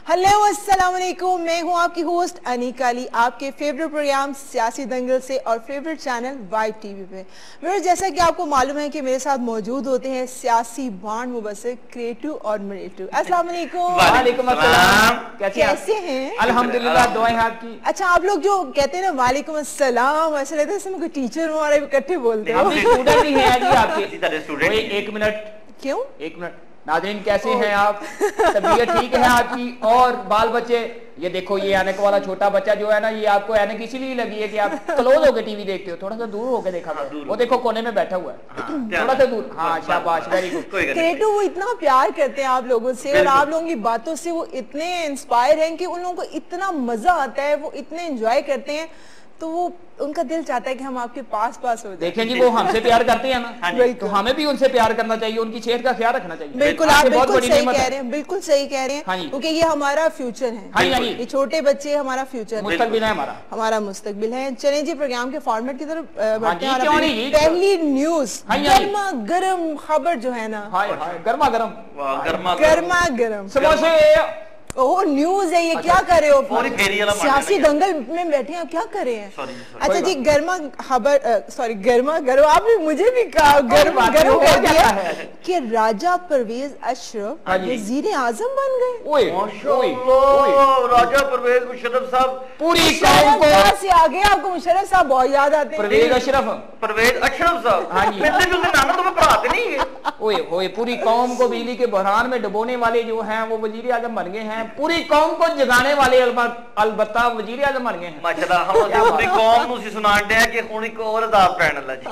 Hello अस्सलाम वालेकुम, मैं हूं आपकी होस्ट अनीका अली, आपके फेवरेट प्रोग्राम सियासी दंगल से और फेवरेट चैनल वाइब टीवी पे। मेरे जैसा कि आपको मालूम है कि मेरे साथ मौजूद होते हैं सियासी बांड मुबस्सिर क्रिएटिव और मरेटिव। अस्सलाम वालेकुम। वालेकुम अस्सलाम। कैसे हैं? अल्हम्दुलिल्लाह, दुआएं आपकी। अच्छा, आप लोग जो कहते हैं ना वालेकुम अस्सलाम, ऐसा लगता है जैसे कोई टीचर हमारे इकट्ठे बोलते हैं। हम भी स्टूडेंट ही हैं जी आपके। एक मिनट, क्यों? एक मिनट। नाज़रीन, कैसे हैं आप? तबीयत ठीक है आपकी? और बाल बच्चे? ये देखो, ये ऐनक वाला छोटा बच्चा जो है ना, ये आपको ऐनक इसीलिए लगी है कि आप क्लोज होकर टीवी देखते हो। थोड़ा सा दूर होकर देखा करो। वो देखो कोने में बैठा हुआ है, थोड़ा सा दूर। हाँ, शाबाश, वेरी गुड। क्रिएटिव वो इतना प्यार करते हैं आप लोगों से और आप लोगों की बातों से वो इतने इंस्पायर हैं कि उन लोगों को इतना मजा आता है, वो इतने एंजॉय करते हैं, तो वो उनका दिल चाहता है कि हम आपके पास हो जाए। देखें जी, वो हमसे प्यार करते हैं ना, तो हमें भी उनसे प्यार करना चाहिए, उनकी सेहत का ख्याल रखना चाहिए। बिल्कुल, आप बिल्कुल सही कह रहे हैं, बिल्कुल सही कह रहे हैं, क्योंकि ये हमारा फ्यूचर है। ये छोटे बच्चे हमारा फ्यूचर है, मुस्तकबिल है, हमारा मुस्तकबिल है। चलें जी, प्रोग्राम के फॉर्मेट की तरफ बढ़ते हैं। पहली न्यूज, गर्मा गर्म खबर जो है ना, गर्मा गर्म समोसे। ओह, न्यूज है ये, क्या कर रहे हो? सियासी दंगल में बैठे हैं, क्या कर रहे हैं? अच्छा जी, गर्मा गर्म, आपने मुझे भी कहा गर्मा गर्म कर दिया कि राजा परवेज अशरफ वजीर आजम बन गए। राजा परवेज मुशर्रफ साहब पूरी कौम को से आगे आपको मुशर्रफ साहब बहुत याद आते हैं। परवेज अशरफ साहब, हाँ जी, नाम तो मैं पढ़ाते नहीं है। ओए, पूरी कौम को बिजली के बहरान में डुबोने वाले जो हैं वो वजीर आजम बन गए हैं। पूरी कौम को जगाने वाले अलबत्ता वजीर आजम बन गए हैं। माशाल्लाह, हम पूरी कौम को सुनाते हैं कि हुण एक और अजाब पैण लगा जी।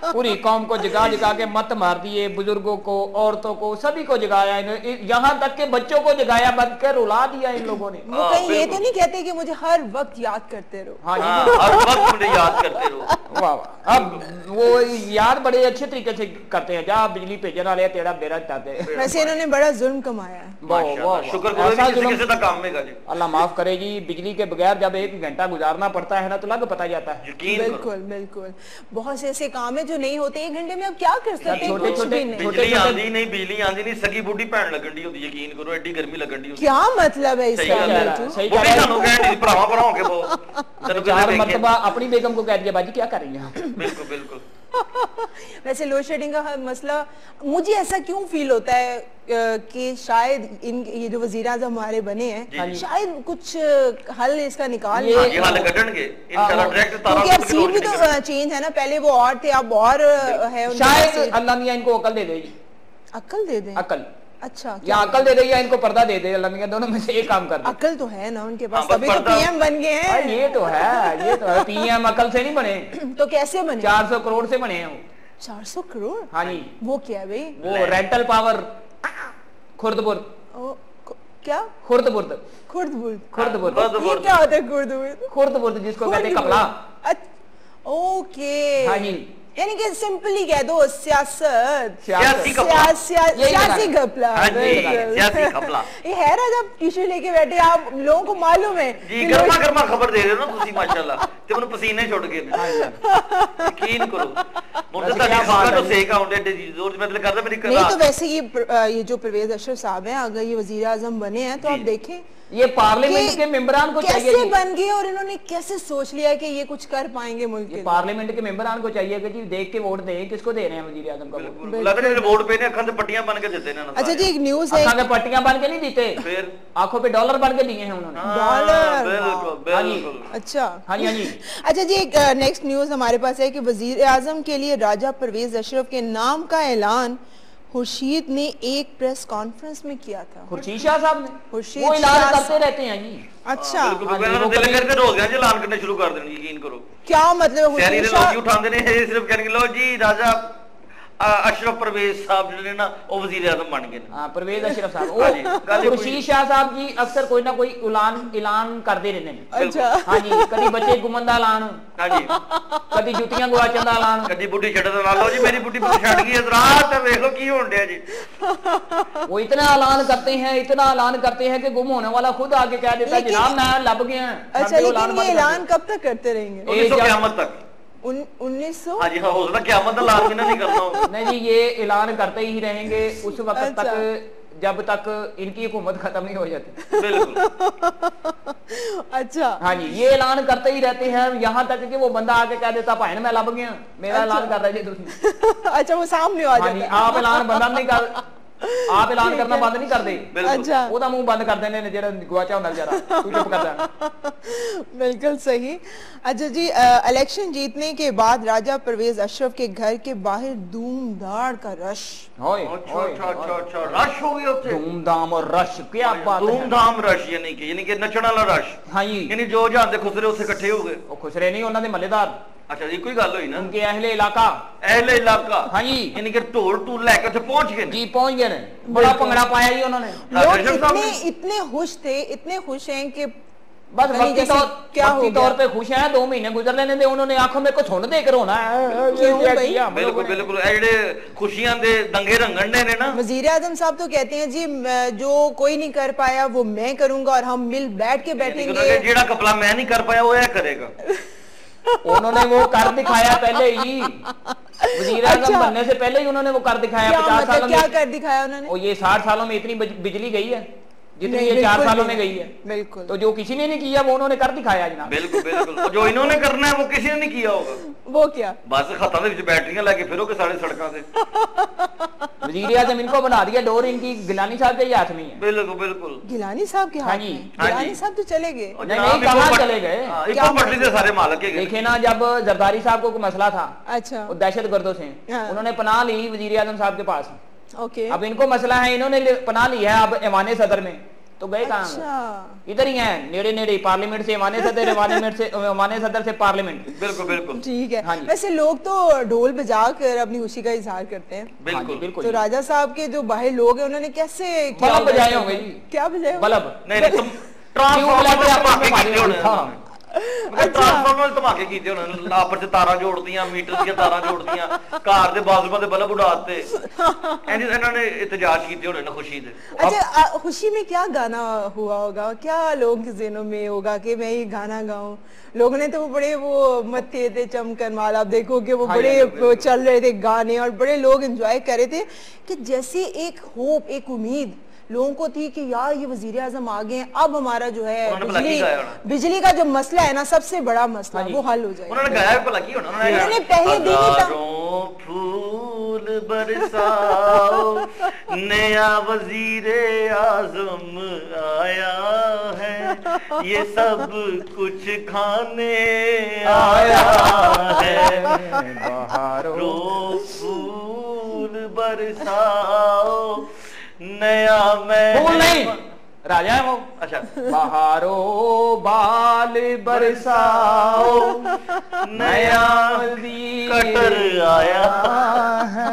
पूरी कौम को जगा के मत मार दिए, बुजुर्गों को, औरतों को, सभी को जगाया, यहाँ तक के बच्चों को जगाया, बंद कर रुला दिया इन लोगों ने। वो कहीं ये तो नहीं कहते कि मुझे हर वक्त याद करते रहो? हाँ, हर वक्त मुझे याद करते रहो। वाह, अब वो याद बड़े अच्छे तरीके से करते हैं। जा बिजली भेजने वाले तेरा बेड़ा चाहते। वैसे इन्होंने बड़ा जुल्म कमाया है। शुक्र करो किसी का काम में जी। अल्लाह माफ करे जी, बिजली के बगैर जब 1 घंटा गुजारना पड़ता है ना, तो लग पता जाता है। बिल्कुल, बहुत से ऐसे काम है जो नहीं होते 1 घंटे में। अब क्या कर सकते हैं? बिजली आंधी नहीं, सगी बूढ़ी पैण लगन दी होती, यकीन करो, एडी गर्मी लगन दी होती। क्या मतलब है इसका? सही कह रहे हैं, भरावा के वो 4 मरतबा अपनी बेगम को कह दिया, बाजी क्या कर रही हैं? बिल्कुल। वैसे लोड शेडिंग का मसला मुझे ऐसा क्यों फील होता है कि शायद ये जो वजीर आज़म हमारे बने हैं, शायद कुछ हल इसका निकाल क्योंकि अब सीट भी तो चेंज है ना, पहले वो और थे, अब और है। शायद अल्लाह मियां इनको अकल दे देगी। अकल दे दे? अकल, अच्छा, या अकल दे दे या इनको पर्दा दे दे, अल्लाह मियां दोनों में से एक काम कर दे। अकल तो है ना उनके पास, तभी तो पीएम बन गए हैं। ये तो है पीएम अकल से नहीं बने। तो कैसे बने? 400 करोड़ से बने हैं वो। 400 करोड़? हाँ जी। वो क्या है भाई? वो रेंटल पावर खुर्दबुर्द। क्या? खुर्दबुर्द। ये क्या होता है खुर्दबुर्द? जिसको कहते हैं कपड़ा। ओके, हाँ जी, यानी कि सिंपली कह दो सियासी घपला। ये है ना, जब टिश्यू लेके बैठे आप लोगों को मालूम है जी, गर्मा खबर दे रहे हो ना तुसी, माशाल्लाह, ते मैंने पसीने छुट गए। यकीन करो, मुझे तो खबर तो सेक आउंडे जोर मतलब करदा मेरी कर। नहीं तो वैसे ये जो परवेज अशरफ साहब हैं, अगर ये वजीर आजम बने हैं तो आप देखें ये पार्लियामेंट के मेंबरान को चाहिए कैसे बन गए और इन्होंने कैसे सोच लिया कि ये कुछ कर पाएंगे मुल्क के। पार्लियामेंट के मेंबरान को चाहिए कि जी देख के वोट दें, किसको दे रहे हैं वजीर आजम का वोट। लगता है वोट पे ने अखंड पट्टियां बन के देते हैं ना। अच्छा जी, एक न्यूज़ है, अखंड पट्टियां बन के नहीं देते, फिर आंखों पे डॉलर बन के दिए हैं उन्होंने। डॉलर? बिल्कुल। अच्छा, हाँ जी। अच्छा जी, एक नेक्स्ट न्यूज़ हमारे पास है कि वजीर आजम के लिए राजा परवेज अशरफ के नाम का ऐलान खुर्शीद ने एक प्रेस कॉन्फ्रेंस में किया था। खुर्शीद शाह साहब ने? वो ऐलान करते रहते हैं जी। अच्छा, दिल करके रोज ऐलान करने शुरू कर देंगे, यकीन करो। क्या मतलब? उठाते नहीं, सिर्फ कहेंगे लो जी राजा अशरफ परवेज साहब जो ना वो वजीर आजम बन गए। हाँ, परवेज अशरफ साहब। खुर्शीद शाह साहब जी अक्सर कोई ना कोई ऐलान करते रहते हैं। अच्छा, हाँ जी, कभी बच्चे घुमन दा ऐलान, हाँ जी, कभी जुतियां गवाचन दा ऐलान, कभी बुढ़ी छड़ दा लो जी, मेरी बुढ़ी छड़ गई हजरात, देख लो की होन दिया जी। वो इतना ऐलान करते हैं कि गुम होने वाला खुद आके कह देता है जनाब मैं लब गया। अच्छा, लेकिन ये ऐलान कब तक करते रहेंगे? 1900 क़यामत तक। 1900? हाँ जी, हाँ, क़यामत नहीं करना। नहीं जी, ये ऐलान करते ही रहेंगे उस वक्त तक जब तक इनकी हुकूमत खत्म नहीं हो जाती। बिल्कुल। अच्छा हाँ जी, ये ऐलान करते ही रहते हैं, यहाँ तक कि वो बंदा आके कह देता भाई मैं लब गया, मेरा ऐलान कर रहे थे। अच्छा वो सामने आ जाता है। आप ऐलान बंद नहीं कर, आप ऐलान करना बंद नहीं कर दे। अच्छा वो मुंह बंद कर देने ने जेड़ा गुआचा होना बेचारा, तू चुप कर जा। बिल्कुल सही। अच्छा जी, इलेक्शन जीतने के बाद राजा परवेज अशरफ के घर के बाहर धूमधाड़ का रश। अच्छा रश हो गया उत्थे, धूमधाम और रश, क्या बात है, धूमधाम रश, यानी कि नचण वाला रश। हाँ जी, यानी जो जानते खुसरे उत्थे इकट्ठे हो गए। वो खुसरे नहीं, उन्होंने मल्लेदार। अच्छा जी, कोई गल हुई ना, उनके अहले इलाका। हाँ जी, यानी कि ढोल टूल लेके उत्थे पहुंच गए जी, पहुंच गए ने, बड़ा भंगड़ा पाया जी उन्होंने। लोग इतने खुश थे, इतने खुश हैं कि बस वक्ती तौर पे खुश हैं। 2 महीने गुजर लेने दे, उन्होंने आंखों में कुछ होने देकर होना है। बिल्कुल बिल्कुल, जेडे खुशियां दे दंगे रंगन ने ना। वजीर आजम साहब तो कहते हैं जी जो कोई नहीं कर पाया वो मैं करूंगा और हम मिल बैठ के बैठेंगे। जेड़ा कपला मैं नहीं कर पाया वो यह करेगा। उन्होंने वो कर दिखाया पहले ही, वजीर आजम बनने से पहले ही उन्होंने वो कर दिखाया। 50 सालों में क्या कर दिखाया उन्होंने? और ये 60 सालों में इतनी बिजली गई है जितनी ये 4 सालों में गई है। बिल्कुल, तो जो किसी ने नहीं किया वो उन्होंने कर दिखाया जनाब। बिल्कुल बिल्कुल, जो इन्होंने करना है वो किसी ने नहीं किया होगा। वो क्या, बस खतों के बैटरियां लेके फिरोगे सारे सड़कों से। वजीर आजम इनको बना दिया डोर, इनकी गिलानी साहब के ही हाथ में है। बिल्कुल बिल्कुल, गिलानी साहब के हाथ में। गिलानी साहब तो चले गए। नहीं, कहाँ चले गए, इको पटरी से सारे मालक के। देखे ना, जब जरदारी साहब को कोई मसला था, अच्छा, दहशत गर्दों से, उन्होंने पनाह ली वजीर आजम साहब के पास। ओके, अब इनको मसला है, इन्होंने पनाह ली है अब ऐवान सदर में, तो गए कहाँ? अच्छा, इधर ही हैं, नेड़े नेड़े, पार्लियामेंट से ऐवान सदर, ऐवान सदर से पार्लियामेंट। बिल्कुल बिल्कुल, ठीक है। वैसे लोग तो ढोल बजा कर अपनी खुशी का इजहार करते हैं। बिल्कुल बिल्कुल। तो राजा साहब के जो बाहर लोग हैं उन्होंने कैसे बल्ब बजाए होंगे जी? क्या बजाए? बल्ब नहीं, तुम ट्रांसफार्मर धमाके कीते उन्होंने, आपस च तारां जोड़दियां, मीटर दी तारां जोड़दियां, घर दे बाथरूमां दे बल्ब उड़ाते। इन्होंने एहतजाज कीते होने खुशी दे। अच्छा, खुशी में क्या गाना हुआ होगा, क्या लोगों के ज़हनों में होगा कि मैं ये गाना गाऊं? लोगों ने तो वो बड़े वो मत्थे थे चमकन वाला, आप देखोगे वो बड़े चल रहे थे गाने और बड़े लोग एंजॉय कर रहे थे कि जैसे एक होप, एक उम्मीद लोगों को थी कि यार ये वजीर आजम आ गए, अब हमारा जो है बिजली का जो मसला है ना, सबसे बड़ा मसला, वो हल हो जाएगा। उन्होंने गाया भला की होना, उन्होंने पहले दिन ही फूल बरसाओ, नया वजीर आजम आया है, ये सब कुछ खाने आया है, बहारो फूल बरसाओ, नया मैं फूल नहीं, राजा है वो। अच्छा, बहारो बाल बरसाओ, नया कटर आया है।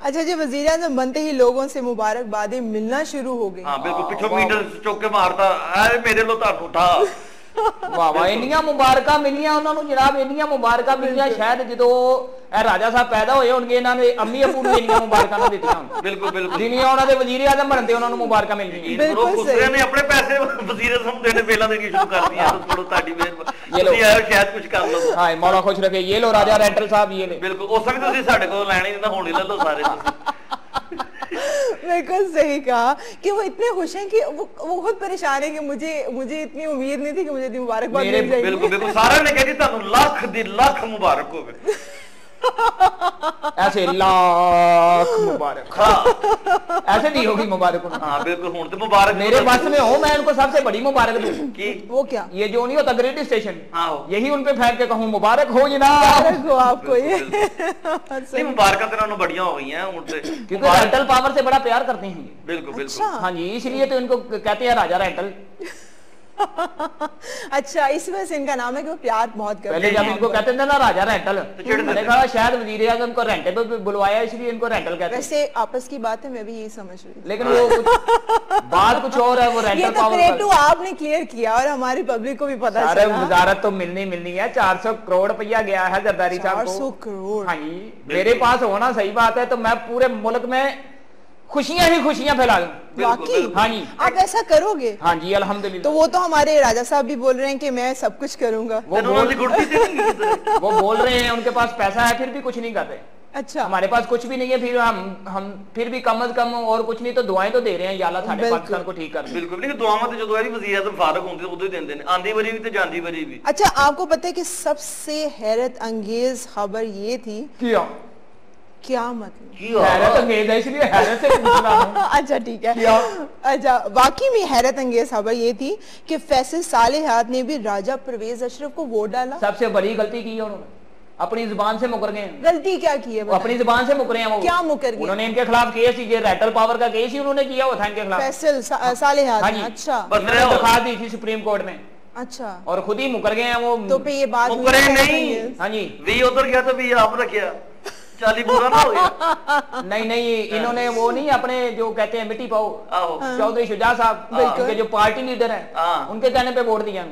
अच्छा जी, वजीर आज़म बनते ही लोगों से मुबारकबादें मिलना शुरू हो गई। हाँ बिल्कुल, पिछो मीटर चौके मारता, अरे मेरे लो तार उठा। वाह वाह, इन्नियां मुबारकां मिलियां उन्होंने जनाब, इन्नियां मुबारकां मिलियां शायद जो राजा साहब पैदा होए होणगे इन्हां दे अम्मी अब्बू ने इन्नियां मुबारकां ना दित्तियां होण। बिल्कुल बिल्कुल, जिन्नियां उन्हां दे वजीर आज़म बनदे उन्हां नूं मुबारकां मिल गईयां। बिल्कुल, खुसरे ने अपने पैसे वजीर आज़म देने बेला देनी शुरू कर दिया। थोड़ा ताड़ी मेहरबानी, ये लो शायद कुछ कर लो। हां, मौला खुश रखे, ये लो राजा रेंटल साहब, ये ले। बिल्कुल, उस समय तुसीं साडे कोल लैणे नहीं ना, हुण ले लो सारे। बिल्कुल सही कहा कि वो इतने खुश हैं कि वो खुद परेशान है कि मुझे इतनी उम्मीद नहीं थी कि मुझे इतनी मुबारकबाद मिल जाएगी। बिल्कुल बिल्कुल, सारा ने कह दी तुहानू लाख दी लाख मुबारक होवे। ऐसे लाख मुबारक, ऐसे नहीं होगी मुबारक। हाँ बिल्कुल, हुण तो मुबारक मेरे बस में हो, मैं उनको सबसे बड़ी मुबारक दूं। की वो क्या? ये जो नहीं होता ग्रेट स्टेशन, हाँ, यही उन पे फेंक के कहूं मुबारक हो जनाब, मुबारक हो आपको। ये नहीं, मुबारक तो इन्होंने बढ़िया हो गई हैं उन पे, क्योंकि रेंटल पावर से बड़ा प्यार करते हैं। बिल्कुल बिल्कुल, हाँ जी, इसलिए तो इनको कहते हैं राजा रेंटल। अच्छा, इस वजह से इनका नाम है कि वो प्यार बहुत करते हैं। पहले जब इनको कहते थे ना राजा रेंटल, मैंने कहा शायद वजीर आज़म को रेंटल पे बुलवाया इसलिए इनको रेंटल कहते हैं। वैसे आपस की बात है, मैं भी यही समझ रही थी, लेकिन वो बात कुछ और है। वो रेंटल पावर आपने क्लियर किया और हमारी पब्लिक को भी पता चला। वजारत तो मिलनी है। 400 करोड़ रुपया गया है जरदारी साहब को। 400 करोड़? हाँ जी, मेरे पास होना सही बात है तो मैं पूरे मुल्क में खुशियां ही खुशियां फैला दूं। वाकई? हाँ जी, आप ऐसा करोगे? हाँ जी, अल्हम्दुलिल्लाह। तो वो तो हमारे राजा साहब भी बोल रहे हैं कि मैं सब कुछ करूंगा। वो बोल रहे हैं, उनके पास पैसा है फिर भी कुछ नहीं कर रहे। अच्छा, हमारे पास कुछ भी नहीं है, फिर हम फिर भी कम से कम और कुछ नहीं तो दुआएं तो दे रहे हैं, या अल्लाह साडे पाकिस्तान को ठीक कर। बिल्कुल, लेकिन दुआवां तो जो है वज़ीर आज़म फारूक होंदे उदों ही देंदे ने, आंदी बारी भी ते जांदी बारी भी। अच्छा, आपको पता है कि सबसे हैरत अंगेज खबर ये थी, क्या मतलब हैरत अंगेज है इसलिए हैरत से पूछना है। अच्छा ठीक है, अच्छा वाकई में हैरत अंगेज खबर ये थी कि फैसल सालेहात ने भी राजा परवेज अशरफ को वोट डाला। सबसे बड़ी गलती की है उन्होंने, अपनी जुबान से मुकर गए। गलती क्या की है? अपनी जुबान से मुकरे हैं वो। क्या मुकर गए? उन्होंने इनके खिलाफ केस ही, रेटल पावर का केस ही उन्होंने किया हुआ था इनके खिलाफ, फैसल सालेहात ने। अच्छा, दरखास्त दी थी सुप्रीम कोर्ट में। अच्छा, और खुद ही मुकर गए हैं वो। तो पे ये बात मुकरे नहीं, हाँ जी, वी उधर गया तो वी आप रखिया, चाली बुरा ना हो गया। नहीं, इन्होंने वो नहीं अपने जो कहते हैं मिट्टी पाओ, चौधरी शुजा साहब उनके जो पार्टी लीडर हैं, उनके कहने पे वोट दिया।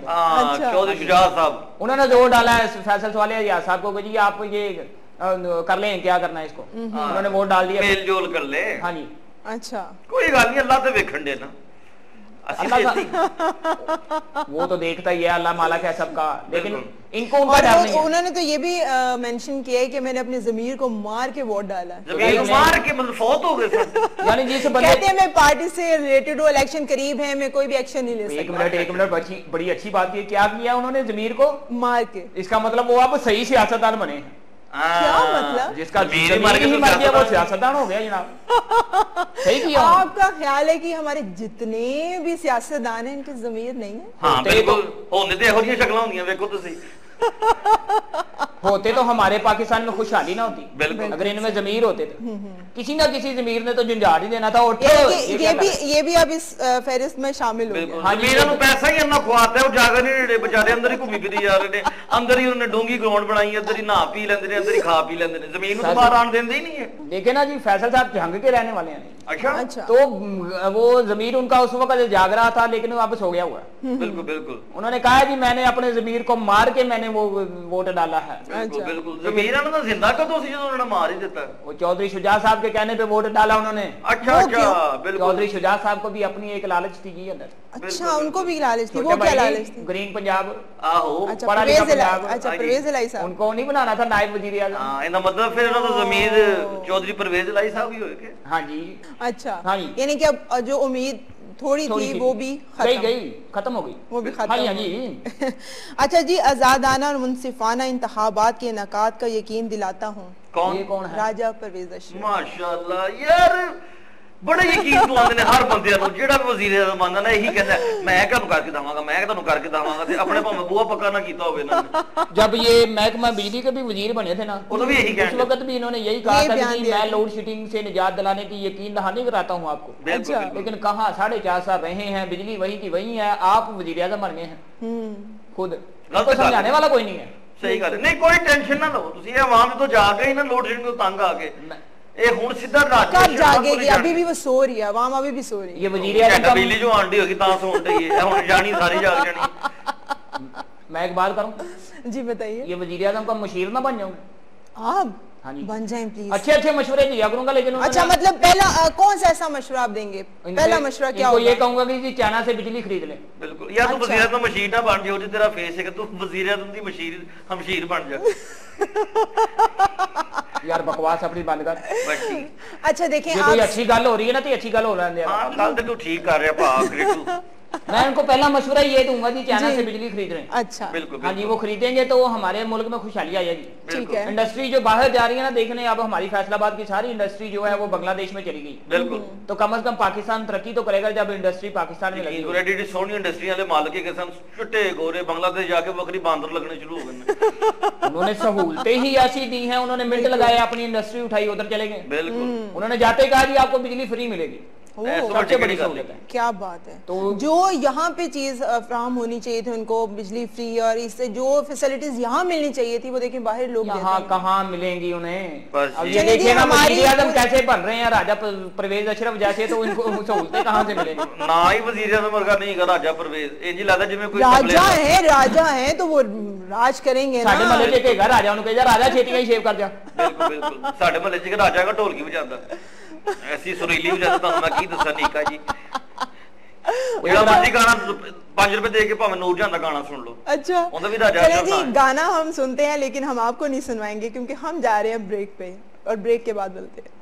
चौधरी शुजा साहब उन्होंने जोर डाला है फैसल सालेहात साहब को, जी आप ये कर लें, क्या करना है इसको। उन्होंने वोट डाल दिया, मेल जोल कर ले। हाँ जी, अच्छा, कोई गल नहीं, अल्लाह ते वेखण दे ना, वो तो देखता ही है, अल्लाह मालिक है सबका, लेकिन इनको उनका डर नहीं है। उन्होंने तो ये भी मेंशन किया है कि मैंने अपने ज़मीर को मार के वोट डाला है। ज़मीर मार के मतलब फौत हो गए यानी जिस बंदे कहते हैं मैं पार्टी से रिलेटेड, वो इलेक्शन करीब है, मैं कोई भी एक्शन नहीं ले सकता। एक मिनट, बड़ी अच्छी बात है, क्या किया उन्होंने ज़मीर को मार के? इसका मतलब वो अब सही सियासतदान बने हैं। क्या मतलब? जिसका ज़मीर ही मर गया वो सियासतदान हो गया जनाब। सही किया। आपका ख्याल है कि हमारे जितने भी सियासतदान हैं इनके ज़मीर नहीं है? हाँ बिल्कुल, होने ते हो जिहियां शक्लां होंदियां, वेखो तुसीं। होते तो हमारे पाकिस्तान में खुशहाली ना होती अगर इनमें जमीर होते थे। किसी ना किसी जमीर ने तो झंझाड़ ही देना था। ये भी अब इस फहरिस्त में शामिल हो गया। हाँ, जमीरों को पैसा ही इतना खुआता है, वो जाकर नहीं बेचारे अंदर ही घूमी फिरी जा रहे ने, अंदर ही उन्होंने डोंगी ग्राउंड बनाई, अंदर ही नहा पी लेंदे ने, अंदर ही खा पी लेंदे ने, जमीन को बाहर आने देंदे ही नहीं है। देखे ना जी, फैसल साहब जंग के रहने वाले हैं। अच्छा, तो वो जमीर उनका उस वक्त जाग रहा था, लेकिन वापस हो गया हुआ। बिल्कुल बिल्कुल, उन्होंने कहा कि मैंने अपने जमीर को मार के मैंने वो वोट डाला है। बिल्कुल बिल्कुल, जमीर है ना जिंदा का तो जो उन्होंने मार ही देता है। वो चौधरी शुजा साहब के कहने पे वोट डाला उन्होंने। अच्छा अच्छा, बिल्कुल। चौधरी शुजा साहब को भी अपनी एक लालच थी जी अंदर। अच्छा, उनको भी लालच थी। वो क्या लालच थी? ग्रीन पंजाब, आहो, पढ़ा लिखा पंजाब। अच्छा, परवेज इलाही साहब उनको नहीं बनाना था नायब वजीर आज़म। हां, इनका मतलब फिर उन्होंने जमीर चौधरी परवेज इलाही साहब ही होए। हां जी, अच्छा, हाँ जी, यानी कि अब जो उम्मीद थोड़ी थी वो भी खत्म हो गई, वो भी खत्म। हाँ जी। अच्छा जी, आजादाना और मुनसिफाना इंतखाबात के इनेकाद का यकीन दिलाता हूँ। कौन है? राजा परवेज अशरफ। माशाअल्लाह यार, बड़ा यकीन दिलाते ने हर बंदे ਨੂੰ ਜਿਹੜਾ ਵਜ਼ੀਰ ਆਜ਼ਮ ਆਂਦਾ ਨਾ, ਇਹੀ ਕਹਿੰਦਾ ਮੈਂ ਤੁਹਾਨੂੰ ਕਰਕੇ ਦਵਾਂਗਾ, मैं ਤੁਹਾਨੂੰ ਕਰਕੇ ਦਵਾਂਗਾ, ਤੇ अपने ਭਾਵੇਂ ਬੂਹਾ पक्का ना ਕੀਤਾ होवे ना। जब ये महकमा बिजली के भी वजीर बने थे ना, उन्होंने भी यही उस वक्त भी इन्होंने यही कहा था कि मैं लोड शेडिंग से निजात दिलाने की यकीन दहानी कराता हूँ आपको। अच्छा, लेकिन कहाँ 4.5 साल रहे हैं, बिजली वही की वही है, आप वजीर आज़म बन गए हैं खुद, आपको समझाने वाला कोई नहीं है। सही गल है, नहीं कोई टेंशन ना लो तुसी, ये आवाम तो जाग गई ना लोड शेडिंग तो तंग आ गए, ये हुन सीधा रात कब जागेगी? अभी भी वो सो रही है, आवाम अभी भी सो रही है। ये वजीर आज़म बिजली जो आंडी होगी ता सोन रही है, हुन जानी सारी जाग जानी। मैं एक बात करूं जी, बताइए। ये वजीर आज़म का मशीर ना बन जाऊं आप? हाँ जी, बन जाएं प्लीज। अच्छे मशवरे दिया करूंगा, लेकिन अच्छा, मतलब पहला कौन सा ऐसा मशवरा आप देंगे? पहला मशवरा क्या होगा? ये कहूंगा कि चाइना से बिजली खरीद ले। बिल्कुल, या तू वजीर आज़म मशीर ना बन जाओ, जो तेरा फेस है कि तू वजीर आज़म दी मशीर हमशीर बन जा। यार बकवास अपनी बंद कर। अच्छा देखिए, कोई अच्छी गल हो रही है ना, तो अच्छी गल हो रही है। हां, गल तो तू ठीक कर रहा भा ग्रेटू। मैं उनको पहला मशवरा ये दूंगा जी, चाइना से बिजली खरीद रहे हैं। अच्छा, बिल्कुल, हाँ जी, वो खरीदेंगे तो हमारे मुल्क में खुशहाली आ जाएगी। ठीक है। इंडस्ट्री जो बाहर जा रही है ना देखने, अब हमारी फैसलाबाद की सारी इंडस्ट्री जो है वो बांग्लादेश में चली गई। बिल्कुल, तो कम से कम पाकिस्तान तरक्की तो करेगा जब इंडस्ट्री पाकिस्तान में लगेगी। ऑलरेडी सोनी इंडस्ट्री वाले मालिक के किस्म चिट्टे गोरे बांग्लादेश जाके बकरी बांदर लगने शुरू हो गए। उन्होंने सहूलतें ही ऐसी दी हैं, उन्होंने मिनट लगाए, अपनी इंडस्ट्री उठाई, उधर चले गए। बिल्कुल, उन्होंने जाते कहा जी आपको बिजली फ्री मिलेगी। सबसे बड़ी सहूलत है। क्या बात है। तो जो यहाँ पे चीज फ्राहम होनी चाहिए थी उनको, बिजली फ्री, और इससे जो फैसिलिटीज यहाँ मिलनी चाहिए थी, वो देखिए बाहर लोग यहाँ कहाँ मिलेंगी उन्हें। अब ये देखिए वज़ीर आज़म कैसे बन रहे हैं, राजा परवेज अशरफ जैसे, तो उनको सहूलतें कहाँ से मिलेंगी? ना ही वज़ीर आज़म वर्गा नहीं का राजा परवेज, इंजी लगता जिवें कोई राजा है तो वो राज करेंगे ना। साडे महल्ले च कहेगा राजा, उन्होंने कहा राजा छेती ही शेव कर जा। बिल्कुल बिल्कुल, साडे महल्ले च राजा का ढोलकी बजाता, ऐसी सुरीली बजाता, मैं की दसा नीका जी, ਜਿਹੜਾ ਮਰਜ਼ੀ गाना 5 रुपए दे के भाਵੇਂ नूर जान का गाना सुन लो। अच्छा, उनका भी राजा चलिए जी, गाना हम सुनते हैं, लेकिन हम आपको नहीं सुनवाएंगे क्योंकि हम जा रहे हैं ब्रेक पे। और ब्रेक के बाद मिलते हैं।